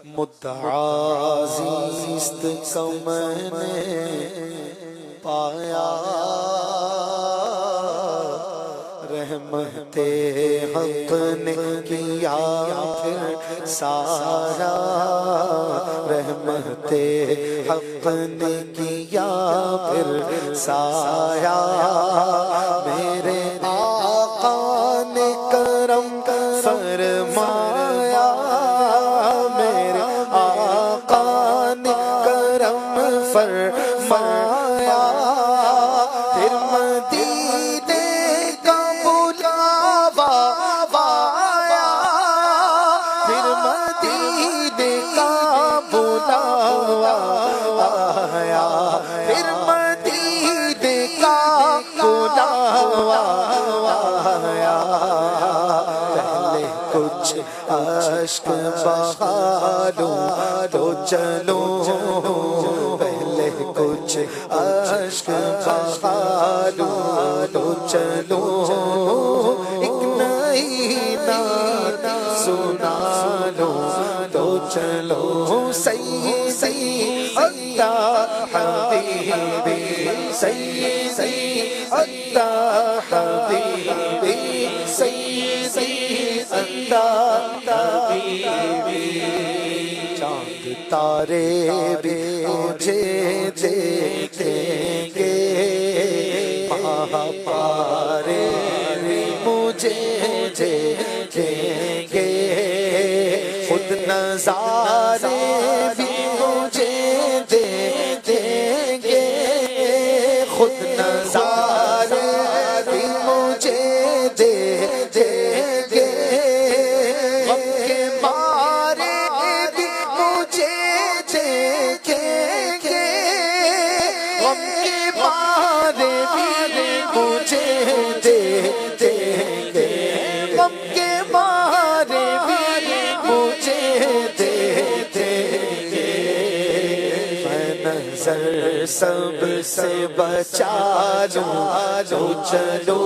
مدعا زیست کو میں نے پایا، رحمت حق نے کیا پھر سارا، رحمت حق نے کیا پھر سارا، میرے آقا نے کرم فرمایا، میرے آقا نے کرم فرمایا، پھر مدینے کا بلاوا آیا، پھر مدینے کا بلاوا آیا، پھر مدینے کا بلاوا آیا، پہلے کچھ اشک بہا لوں تو چلو، پہلے کچھ اشک بہا لوں تو چلو، ایک نئی نعت سنا لو تو چلو، سیدی اللہ حبیبی، سیدی اللہ حبیبی، سیدی اللہ حبیبی، چاند تارے بھی مجھے دیکھیں گے، پارے بھی مجھے دیکھیں گے، خود نظارے بھی مجھے دیکھیں گے، خود نظارے بھی مجھے دیکھیں گے، غم کے مارے بھی مجھے دیکھیں گے، غم کے مارے بھی مجھے دیکھیں گے، غم کے مارے بھی مجھے دیکھیں گے، میں نظر سب سے بچا لوں تو چلو،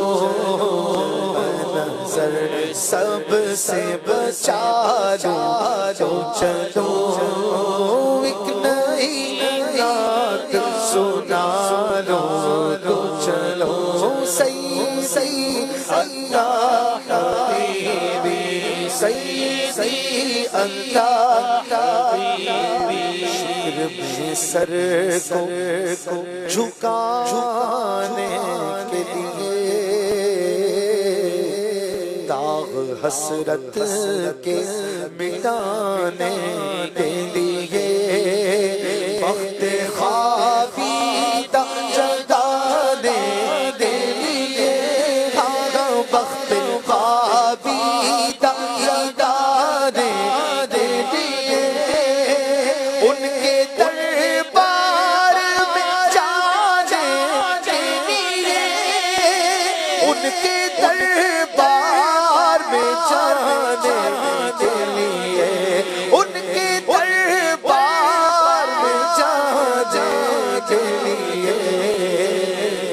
میں نظر سب سے بچا لوں تو چلو، ایک نئی نعت سنا لو تو چلو، سیدی اللہ حبیبی، سیدی اللہ حبیبی، شکر میں سر کو جھکانے کے لیے، داغ حسرت کے مٹانے کے لیے، وقت خوابیدہ جگانے کے لیے، وقت خوابیدہ جگانے کے لیے، ان کے دربار میں جانے کے لیے، ان کے دربار میں جانے کے لیے، ان کے دربار میں جانے کے لیے،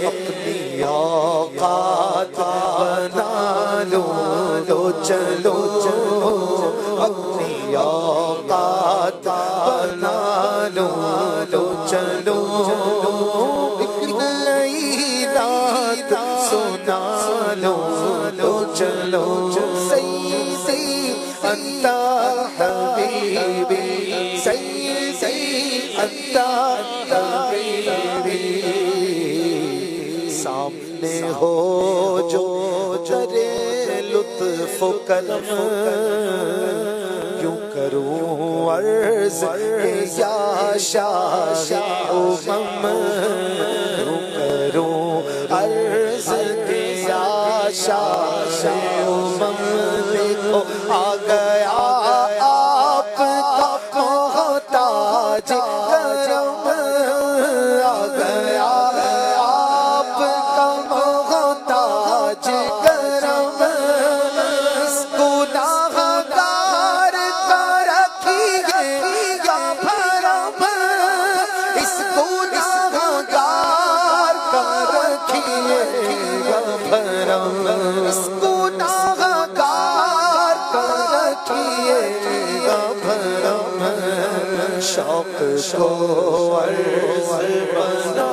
اپنی اوقات بنا لوں تو چلو، اپنی اوقات بنا لوں تو چلو، ایک نئی نعت سنا لو تو چلو، سیدی اللہ حبیبی، سیدی اللہ حبیبی، سامنے ہو جو درے لطف و کرم، یوں کروں عرض یا شاہ امم، یوں کروں عرض یا شاہ امم، دیکھو آ گیا آپ کا محتاج کرم، آ گیا آپ کا محتاج کرم، اس گناہ گار کا رکھیے یا بھرم، اس گناہ گار شوق کو عرض بنا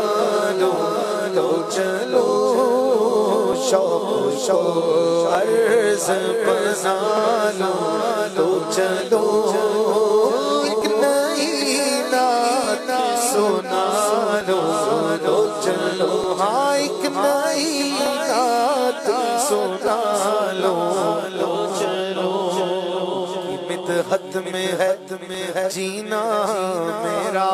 لو تو چلو شوق کو عرض بنا لو تو چلو ایک نئی نعت سنا لو تو چلو ہاں ایک نئی نعت سنا لو تو چلو مدحت میں ہے جینا میرا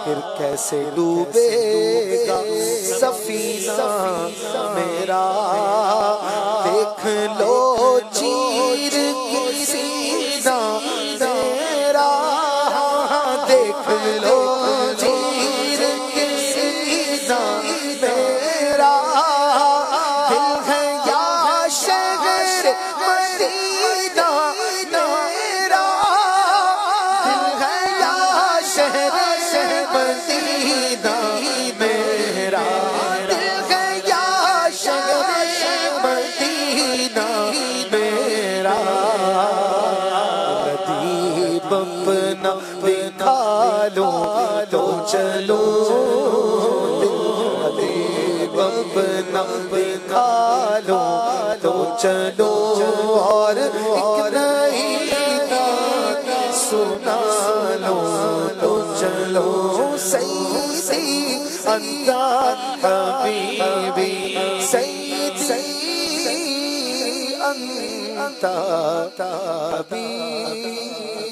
پھر کیسے ڈوبے گا سفینہ میرا دیکھ لو چیر کی سینہ میرا دیکھ لو چیر کی سینہ میرا دل ہے یا شہر مدینہ میرا دل ہے یا شہر مدینہ میرا دل ہے یا شہر مدینہ میرا ندیب اپنا دکھا لو تو چلو ندیب اپنا دکھا لو تو چلو اور ایک نئی نعت سنا لو تو چلو سیدی انت حبیبی سیدی انت حبیبی